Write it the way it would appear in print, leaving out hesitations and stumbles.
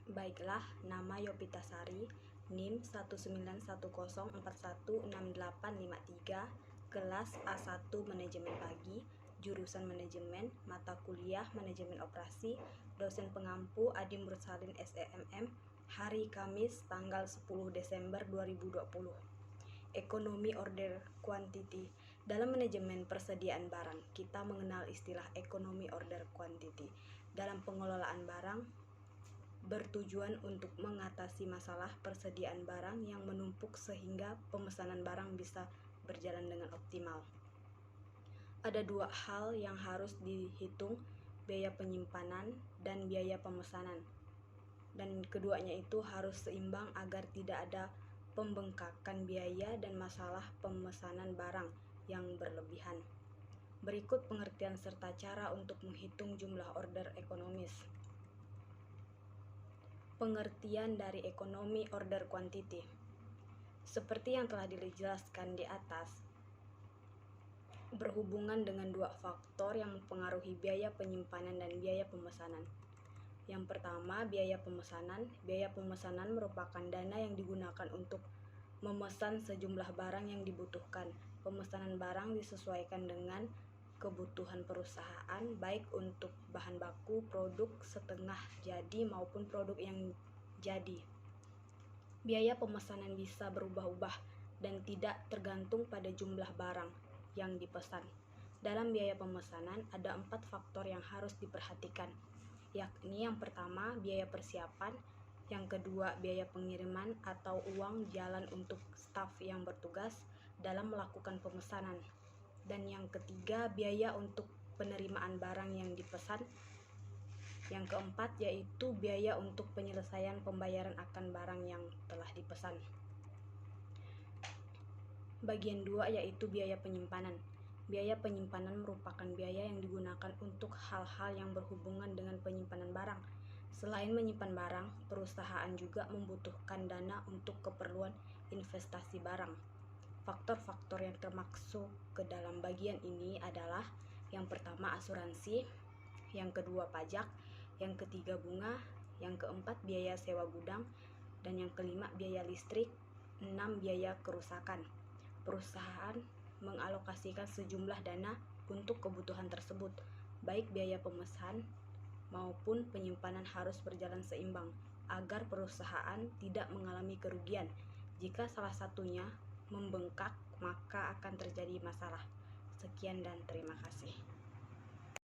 Baiklah, nama Yopitasari, NIM 19104168853, kelas A1 Manajemen Pagi, jurusan Manajemen, mata kuliah Manajemen Operasi, dosen pengampu Adi Mursalin SEMM, hari Kamis tanggal 10 Desember 2020. Ekonomi order quantity. Dalam manajemen persediaan barang, kita mengenal istilah ekonomi order quantity. Dalam pengelolaan barang, bertujuan untuk mengatasi masalah persediaan barang yang menumpuk sehingga pemesanan barang bisa berjalan dengan optimal. Ada dua hal yang harus dihitung, biaya penyimpanan dan biaya pemesanan. Dan keduanya itu harus seimbang agar tidak ada pembengkakan biaya dan masalah pemesanan barang yang berlebihan. Berikut pengertian serta cara untuk menghitung jumlah order ekonomis. Pengertian dari ekonomi order quantity. Seperti yang telah dijelaskan di atas, berhubungan dengan dua faktor yang mempengaruhi biaya penyimpanan dan biaya pemesanan. Yang pertama, biaya pemesanan. Biaya pemesanan merupakan dana yang digunakan untuk memesan sejumlah barang yang dibutuhkan. Pemesanan barang disesuaikan dengan kebutuhan perusahaan, baik untuk bahan baku, produk setengah jadi maupun produk yang jadi. Biaya pemesanan bisa berubah-ubah dan tidak tergantung pada jumlah barang yang dipesan. Dalam biaya pemesanan ada 4 faktor yang harus diperhatikan, yakni yang pertama biaya persiapan, yang kedua biaya pengiriman atau uang jalan untuk staf yang bertugas dalam melakukan pemesanan, dan yang ketiga biaya untuk penerimaan barang yang dipesan. Yang keempat yaitu biaya untuk penyelesaian pembayaran akan barang yang telah dipesan. Bagian 2 yaitu biaya penyimpanan. Biaya penyimpanan merupakan biaya yang digunakan untuk hal-hal yang berhubungan dengan penyimpanan barang. Selain menyimpan barang, perusahaan juga membutuhkan dana untuk keperluan investasi barang. Faktor-faktor yang termasuk ke dalam bagian ini adalah yang pertama asuransi, yang kedua pajak, yang ketiga bunga, yang keempat biaya sewa gudang, dan yang kelima biaya listrik, 6 biaya kerusakan. Perusahaan mengalokasikan sejumlah dana untuk kebutuhan tersebut, baik biaya pemesan maupun penyimpanan harus berjalan seimbang agar perusahaan tidak mengalami kerugian. Jika salah satunya membengkak, maka akan terjadi masalah. Sekian dan terima kasih.